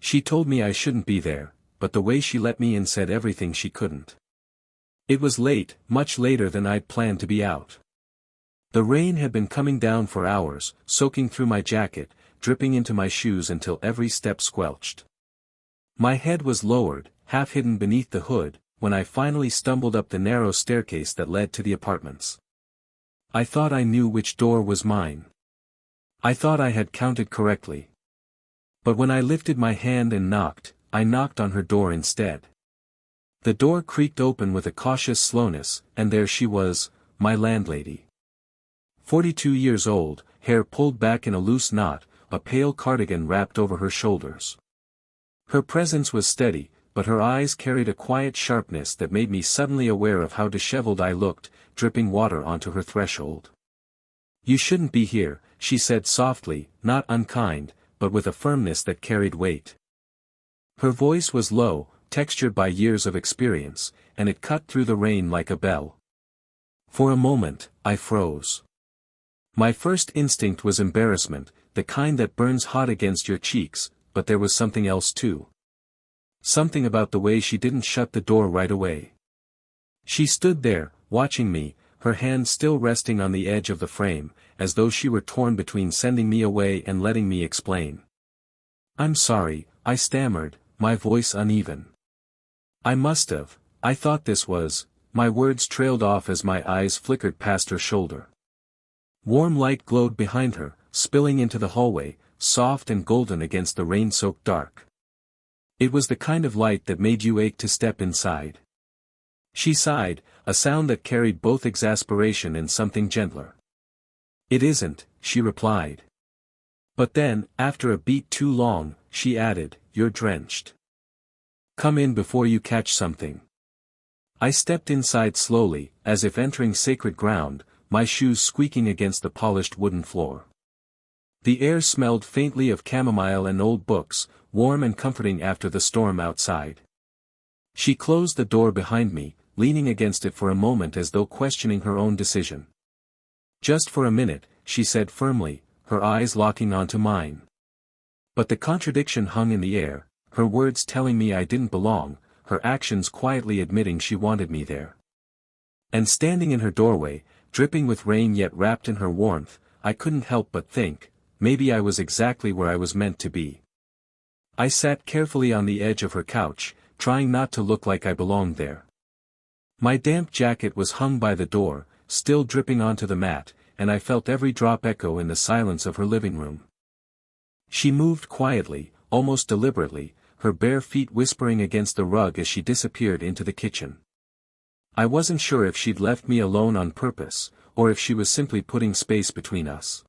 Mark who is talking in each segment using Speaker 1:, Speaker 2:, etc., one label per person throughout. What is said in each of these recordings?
Speaker 1: She told me I shouldn't be there, but the way she let me in said everything she couldn't. It was late, much later than I'd planned to be out. The rain had been coming down for hours, soaking through my jacket, dripping into my shoes until every step squelched. My head was lowered, half hidden beneath the hood, when I finally stumbled up the narrow staircase that led to the apartments. I thought I knew which door was mine. I thought I had counted correctly. But when I lifted my hand and knocked, I knocked on her door instead. The door creaked open with a cautious slowness, and there she was, my landlady. 42 years old, hair pulled back in a loose knot, a pale cardigan wrapped over her shoulders. Her presence was steady, but her eyes carried a quiet sharpness that made me suddenly aware of how disheveled I looked, dripping water onto her threshold. "You shouldn't be here," she said softly, not unkind, but with a firmness that carried weight. Her voice was low, textured by years of experience, and it cut through the rain like a bell. For a moment, I froze. My first instinct was embarrassment, the kind that burns hot against your cheeks, but there was something else too. Something about the way she didn't shut the door right away. She stood there, watching me, her hand still resting on the edge of the frame, as though she were torn between sending me away and letting me explain. "I'm sorry," I stammered, my voice uneven. "I thought this was," my words trailed off as my eyes flickered past her shoulder. Warm light glowed behind her, spilling into the hallway, soft and golden against the rain-soaked dark. It was the kind of light that made you ache to step inside. She sighed, a sound that carried both exasperation and something gentler. "It isn't," she replied. But then, after a beat too long, she added, "You're drenched. Come in before you catch something." I stepped inside slowly, as if entering sacred ground, my shoes squeaking against the polished wooden floor. The air smelled faintly of chamomile and old books, warm and comforting after the storm outside. She closed the door behind me, leaning against it for a moment as though questioning her own decision. "Just for a minute," she said firmly, her eyes locking onto mine. But the contradiction hung in the air, her words telling me I didn't belong, her actions quietly admitting she wanted me there. And standing in her doorway, dripping with rain yet wrapped in her warmth, I couldn't help but think, maybe I was exactly where I was meant to be. I sat carefully on the edge of her couch, trying not to look like I belonged there. My damp jacket was hung by the door, still dripping onto the mat, and I felt every drop echo in the silence of her living room. She moved quietly, almost deliberately, her bare feet whispering against the rug as she disappeared into the kitchen. I wasn't sure if she'd left me alone on purpose, or if she was simply putting space between us.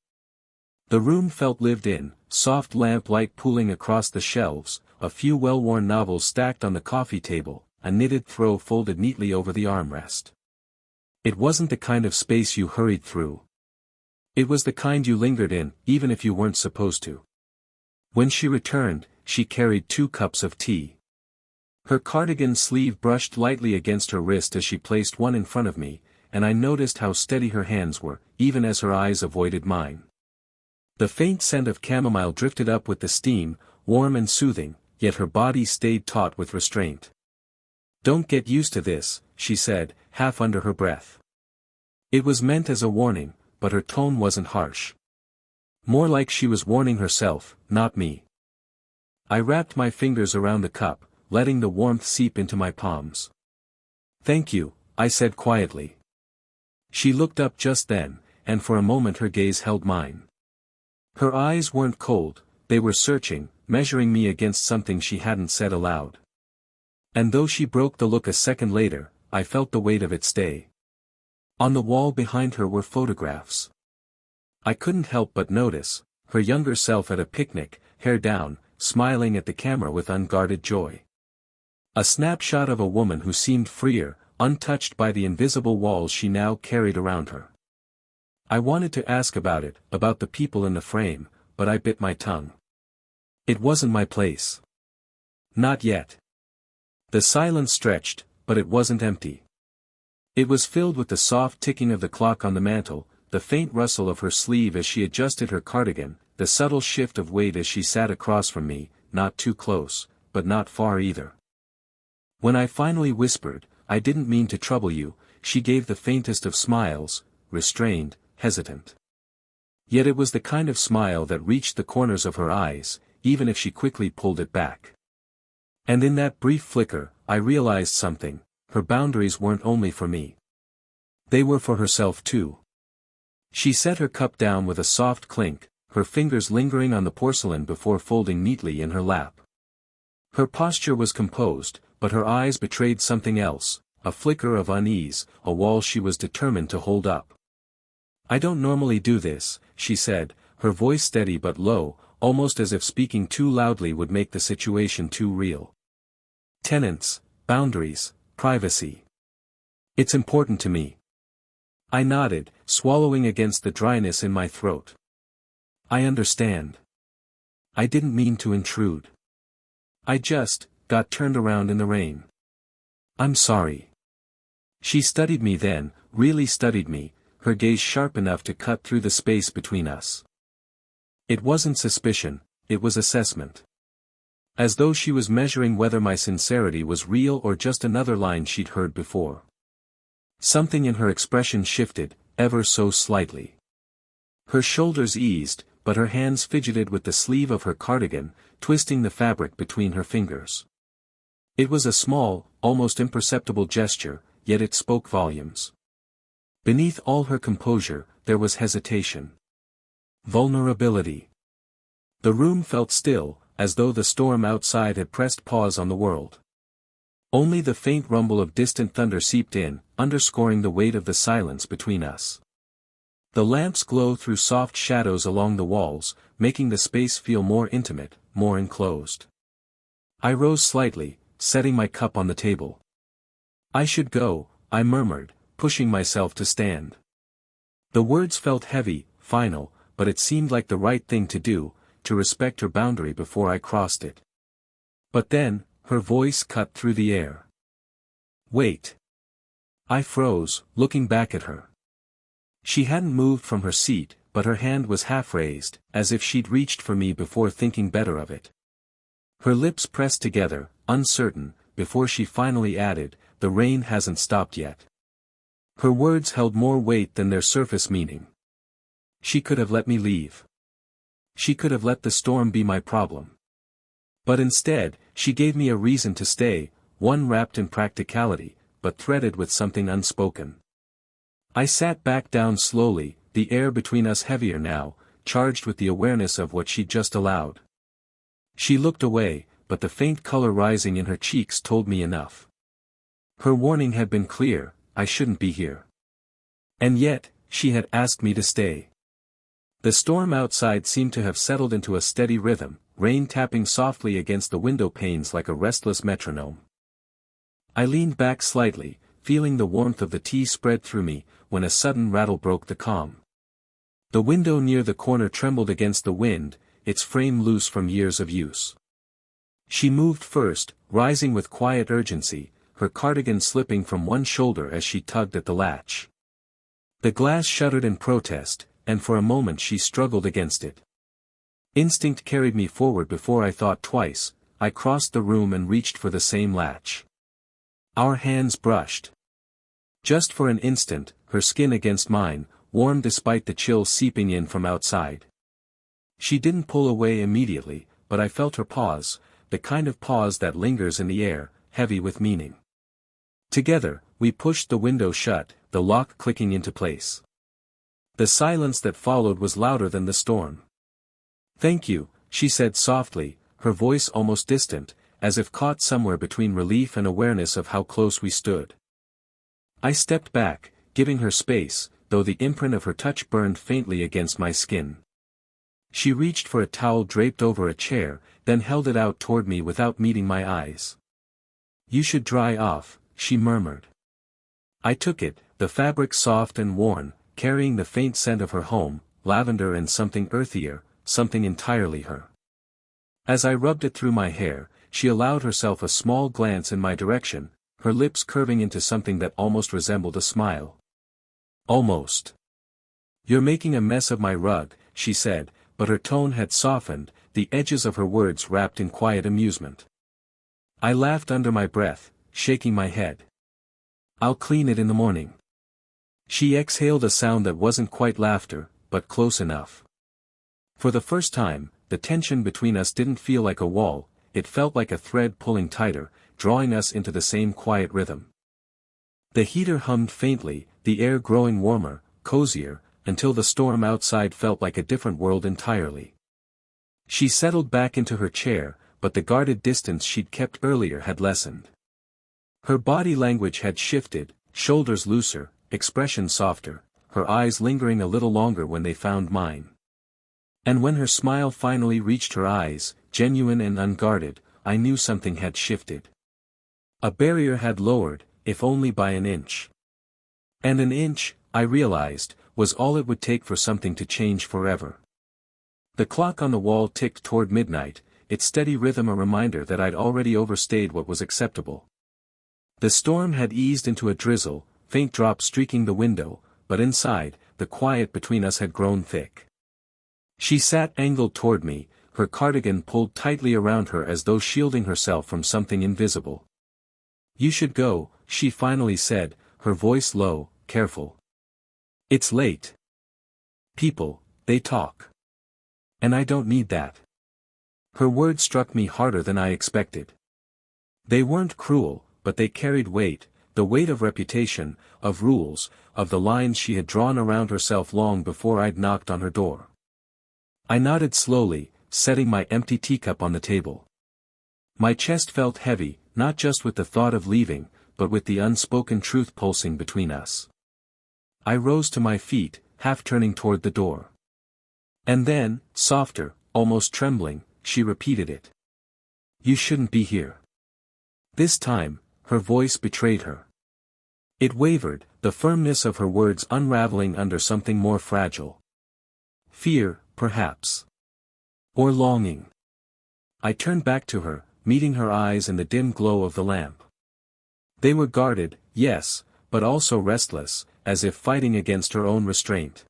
Speaker 1: The room felt lived in, soft lamp light pooling across the shelves, a few well-worn novels stacked on the coffee table, a knitted throw folded neatly over the armrest. It wasn't the kind of space you hurried through. It was the kind you lingered in, even if you weren't supposed to. When she returned, she carried 2 cups of tea. Her cardigan sleeve brushed lightly against her wrist as she placed one in front of me, and I noticed how steady her hands were, even as her eyes avoided mine. The faint scent of chamomile drifted up with the steam, warm and soothing, yet her body stayed taut with restraint. "Don't get used to this," she said, half under her breath. It was meant as a warning, but her tone wasn't harsh. More like she was warning herself, not me. I wrapped my fingers around the cup, letting the warmth seep into my palms. "Thank you," I said quietly. She looked up just then, and for a moment her gaze held mine. Her eyes weren't cold, they were searching, measuring me against something she hadn't said aloud. And though she broke the look a second later, I felt the weight of it stay. On the wall behind her were photographs. I couldn't help but notice, her younger self at a picnic, hair down, smiling at the camera with unguarded joy. A snapshot of a woman who seemed freer, untouched by the invisible walls she now carried around her. I wanted to ask about it, about the people in the frame, but I bit my tongue. It wasn't my place. Not yet. The silence stretched, but it wasn't empty. It was filled with the soft ticking of the clock on the mantel, the faint rustle of her sleeve as she adjusted her cardigan, the subtle shift of weight as she sat across from me, not too close, but not far either. When I finally whispered, "I didn't mean to trouble you," she gave the faintest of smiles, restrained, hesitant. Yet it was the kind of smile that reached the corners of her eyes, even if she quickly pulled it back. And in that brief flicker, I realized something: her boundaries weren't only for me. They were for herself too. She set her cup down with a soft clink, her fingers lingering on the porcelain before folding neatly in her lap. Her posture was composed, but her eyes betrayed something else, a flicker of unease, a wall she was determined to hold up. "I don't normally do this," she said, her voice steady but low, almost as if speaking too loudly would make the situation too real. "Tenants, boundaries, privacy. It's important to me." I nodded, swallowing against the dryness in my throat. "I understand. I didn't mean to intrude. I just got turned around in the rain. I'm sorry." She studied me then, really studied me, her gaze sharp enough to cut through the space between us. It wasn't suspicion, it was assessment. As though she was measuring whether my sincerity was real or just another line she'd heard before. Something in her expression shifted, ever so slightly. Her shoulders eased, but her hands fidgeted with the sleeve of her cardigan, twisting the fabric between her fingers. It was a small, almost imperceptible gesture, yet it spoke volumes. Beneath all her composure, there was hesitation. Vulnerability. The room felt still, as though the storm outside had pressed pause on the world. Only the faint rumble of distant thunder seeped in, underscoring the weight of the silence between us. The lamps glow through soft shadows along the walls, making the space feel more intimate, more enclosed. I rose slightly, setting my cup on the table. "I should go," I murmured, pushing myself to stand. The words felt heavy, final, but it seemed like the right thing to do, to respect her boundary before I crossed it. But then, her voice cut through the air. "Wait." I froze, looking back at her. She hadn't moved from her seat, but her hand was half raised, as if she'd reached for me before thinking better of it. Her lips pressed together, uncertain, before she finally added, "The rain hasn't stopped yet." Her words held more weight than their surface meaning. She could have let me leave. She could have let the storm be my problem. But instead, she gave me a reason to stay, one wrapped in practicality, but threaded with something unspoken. I sat back down slowly, the air between us heavier now, charged with the awareness of what she'd just allowed. She looked away, but the faint color rising in her cheeks told me enough. Her warning had been clear: I shouldn't be here. And yet, she had asked me to stay. The storm outside seemed to have settled into a steady rhythm, rain tapping softly against the window panes like a restless metronome. I leaned back slightly, feeling the warmth of the tea spread through me, when a sudden rattle broke the calm. The window near the corner trembled against the wind, its frame loose from years of use. She moved first, rising with quiet urgency, her cardigan slipping from one shoulder as she tugged at the latch. The glass shuddered in protest, and for a moment she struggled against it. Instinct carried me forward before I thought twice. I crossed the room and reached for the same latch. Our hands brushed. Just for an instant, her skin against mine, warm despite the chill seeping in from outside. She didn't pull away immediately, but I felt her pause, the kind of pause that lingers in the air, heavy with meaning. Together, we pushed the window shut, the lock clicking into place. The silence that followed was louder than the storm. "Thank you," she said softly, her voice almost distant, as if caught somewhere between relief and awareness of how close we stood. I stepped back, giving her space, though the imprint of her touch burned faintly against my skin. She reached for a towel draped over a chair, then held it out toward me without meeting my eyes. "You should dry off," she murmured. I took it, the fabric soft and worn, carrying the faint scent of her home, lavender and something earthier, something entirely her. As I rubbed it through my hair, she allowed herself a small glance in my direction, her lips curving into something that almost resembled a smile. "Almost. You're making a mess of my rug," she said, but her tone had softened, the edges of her words wrapped in quiet amusement. I laughed under my breath, shaking my head. "I'll clean it in the morning." She exhaled a sound that wasn't quite laughter, but close enough. For the first time, the tension between us didn't feel like a wall, it felt like a thread pulling tighter, drawing us into the same quiet rhythm. The heater hummed faintly, the air growing warmer, cozier, until the storm outside felt like a different world entirely. She settled back into her chair, but the guarded distance she'd kept earlier had lessened. Her body language had shifted, shoulders looser, expression softer, her eyes lingering a little longer when they found mine. And when her smile finally reached her eyes, genuine and unguarded, I knew something had shifted. A barrier had lowered, if only by an inch. And an inch, I realized, was all it would take for something to change forever. The clock on the wall ticked toward midnight, its steady rhythm a reminder that I'd already overstayed what was acceptable. The storm had eased into a drizzle, faint drops streaking the window, but inside, the quiet between us had grown thick. She sat angled toward me, her cardigan pulled tightly around her as though shielding herself from something invisible. "You should go," she finally said, her voice low, careful. "It's late. People, they talk. And I don't need that." Her words struck me harder than I expected. They weren't cruel, but they carried weight, the weight of reputation, of rules, of the lines she had drawn around herself long before I'd knocked on her door. I nodded slowly, setting my empty teacup on the table. My chest felt heavy, not just with the thought of leaving, but with the unspoken truth pulsing between us. I rose to my feet, half turning toward the door. And then, softer, almost trembling, she repeated it. "You shouldn't be here." This time, her voice betrayed her. It wavered, the firmness of her words unraveling under something more fragile. Fear, perhaps. Or longing. I turned back to her, meeting her eyes in the dim glow of the lamp. They were guarded, yes, but also restless, as if fighting against her own restraint.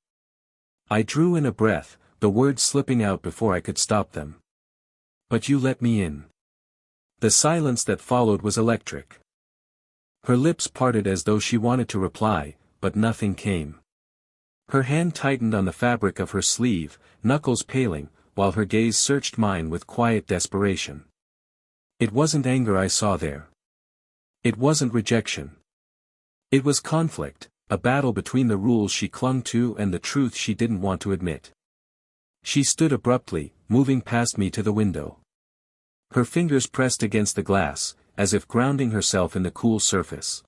Speaker 1: I drew in a breath, the words slipping out before I could stop them. "But you let me in." The silence that followed was electric. Her lips parted as though she wanted to reply, but nothing came. Her hand tightened on the fabric of her sleeve, knuckles paling, while her gaze searched mine with quiet desperation. It wasn't anger I saw there. It wasn't rejection. It was conflict, a battle between the rules she clung to and the truth she didn't want to admit. She stood abruptly, moving past me to the window. Her fingers pressed against the glass, as if grounding herself in the cool surface.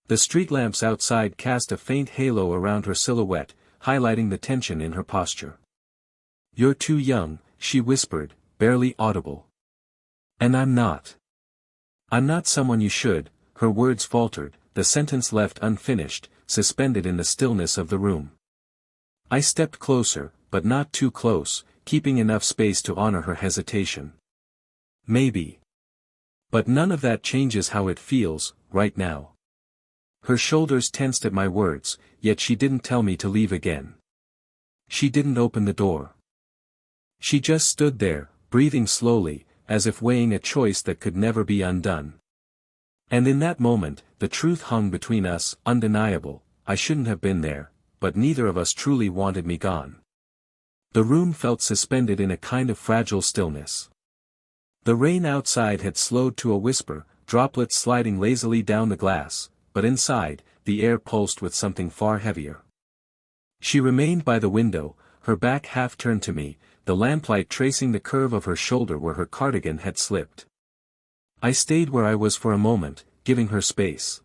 Speaker 1: The street lamps outside cast a faint halo around her silhouette, highlighting the tension in her posture. "You're too young," she whispered, barely audible. "And I'm not. I'm not someone you should," her words faltered, the sentence left unfinished, suspended in the stillness of the room. I stepped closer, but not too close, keeping enough space to honor her hesitation. "Maybe. But none of that changes how it feels, right now." Her shoulders tensed at my words, yet she didn't tell me to leave again. She didn't open the door. She just stood there, breathing slowly, as if weighing a choice that could never be undone. And in that moment, the truth hung between us, undeniable. I shouldn't have been there, but neither of us truly wanted me gone. The room felt suspended in a kind of fragile stillness. The rain outside had slowed to a whisper, droplets sliding lazily down the glass, but inside, the air pulsed with something far heavier. She remained by the window, her back half turned to me, the lamplight tracing the curve of her shoulder where her cardigan had slipped. I stayed where I was for a moment, giving her space.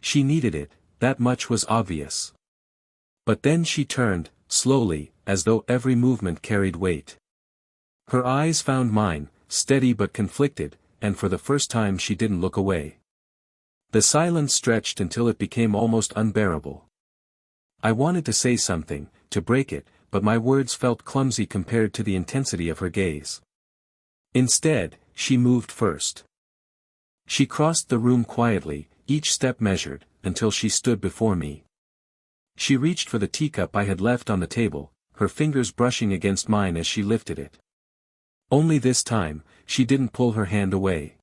Speaker 1: She needed it, that much was obvious. But then she turned, slowly, as though every movement carried weight. Her eyes found mine, steady but conflicted, and for the first time she didn't look away. The silence stretched until it became almost unbearable. I wanted to say something, to break it, but my words felt clumsy compared to the intensity of her gaze. Instead, she moved first. She crossed the room quietly, each step measured, until she stood before me. She reached for the teacup I had left on the table, her fingers brushing against mine as she lifted it. Only this time, she didn't pull her hand away.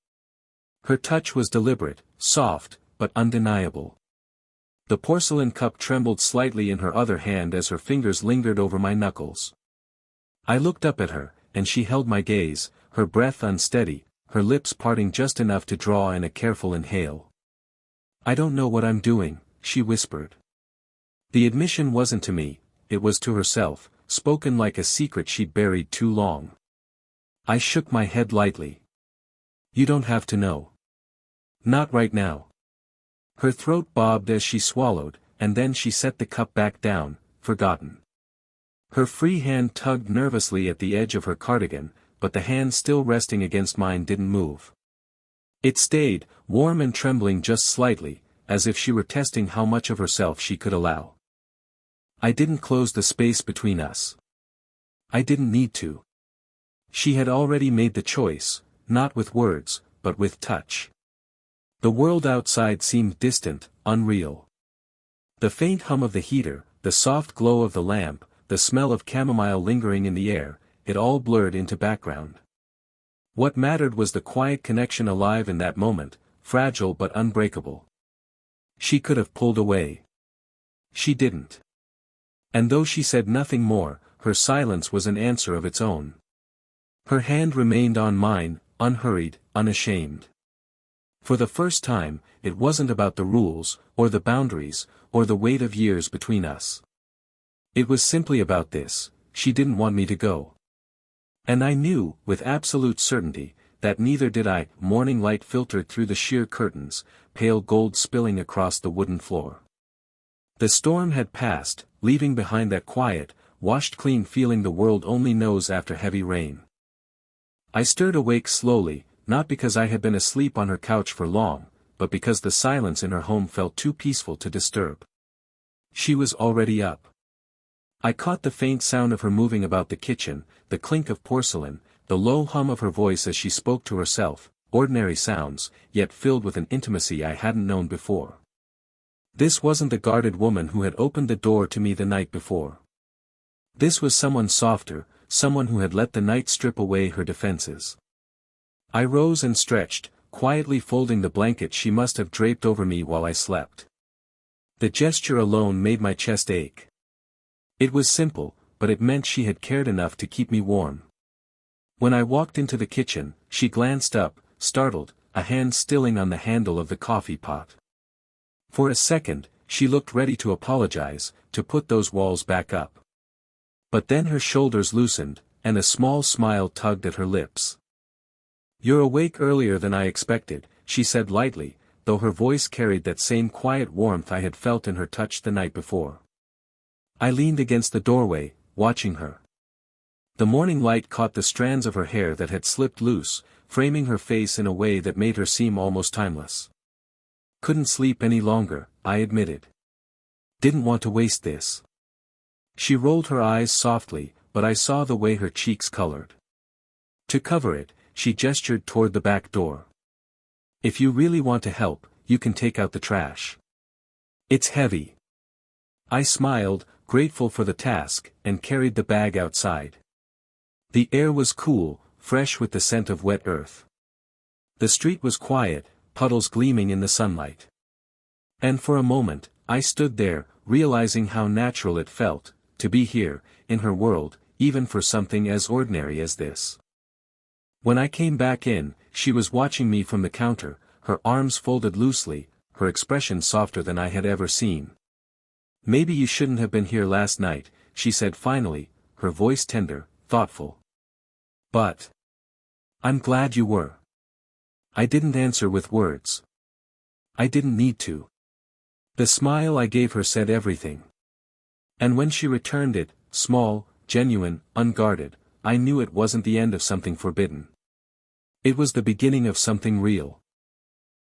Speaker 1: Her touch was deliberate, soft, but undeniable. The porcelain cup trembled slightly in her other hand as her fingers lingered over my knuckles. I looked up at her, and she held my gaze, her breath unsteady, her lips parting just enough to draw in a careful inhale. "I don't know what I'm doing," she whispered. The admission wasn't to me, it was to herself, spoken like a secret she'd buried too long. I shook my head lightly. "You don't have to know. Not right now." Her throat bobbed as she swallowed, and then she set the cup back down, forgotten. Her free hand tugged nervously at the edge of her cardigan, but the hand still resting against mine didn't move. It stayed, warm and trembling just slightly, as if she were testing how much of herself she could allow. I didn't close the space between us. I didn't need to. She had already made the choice, not with words, but with touch. The world outside seemed distant, unreal. The faint hum of the heater, the soft glow of the lamp, the smell of chamomile lingering in the air, it all blurred into background. What mattered was the quiet connection alive in that moment, fragile but unbreakable. She could have pulled away. She didn't. And though she said nothing more, her silence was an answer of its own. Her hand remained on mine, unhurried, unashamed. For the first time, it wasn't about the rules, or the boundaries, or the weight of years between us. It was simply about this: she didn't want me to go. And I knew, with absolute certainty, that neither did I. Morning light filtered through the sheer curtains, pale gold spilling across the wooden floor. The storm had passed, leaving behind that quiet, washed-clean feeling the world only knows after heavy rain. I stirred awake slowly, not because I had been asleep on her couch for long, but because the silence in her home felt too peaceful to disturb. She was already up. I caught the faint sound of her moving about the kitchen, the clink of porcelain, the low hum of her voice as she spoke to herself, ordinary sounds, yet filled with an intimacy I hadn't known before. This wasn't the guarded woman who had opened the door to me the night before. This was someone softer, someone who had let the night strip away her defenses. I rose and stretched, quietly folding the blanket she must have draped over me while I slept. The gesture alone made my chest ache. It was simple, but it meant she had cared enough to keep me warm. When I walked into the kitchen, she glanced up, startled, a hand stilling on the handle of the coffee pot. For a second, she looked ready to apologize, to put those walls back up. But then her shoulders loosened, and a small smile tugged at her lips. "You're awake earlier than I expected," she said lightly, though her voice carried that same quiet warmth I had felt in her touch the night before. I leaned against the doorway, watching her. The morning light caught the strands of her hair that had slipped loose, framing her face in a way that made her seem almost timeless. "Couldn't sleep any longer," I admitted. "Didn't want to waste this." She rolled her eyes softly, but I saw the way her cheeks colored. To cover it, she gestured toward the back door. "If you really want to help, you can take out the trash. It's heavy." I smiled, grateful for the task, and carried the bag outside. The air was cool, fresh with the scent of wet earth. The street was quiet, puddles gleaming in the sunlight. And for a moment, I stood there, realizing how natural it felt, to be here, in her world, even for something as ordinary as this. When I came back in, she was watching me from the counter, her arms folded loosely, her expression softer than I had ever seen. "Maybe you shouldn't have been here last night," she said finally, her voice tender, thoughtful. "But I'm glad you were." I didn't answer with words. I didn't need to. The smile I gave her said everything. And when she returned it, small, genuine, unguarded, I knew it wasn't the end of something forbidden. It was the beginning of something real.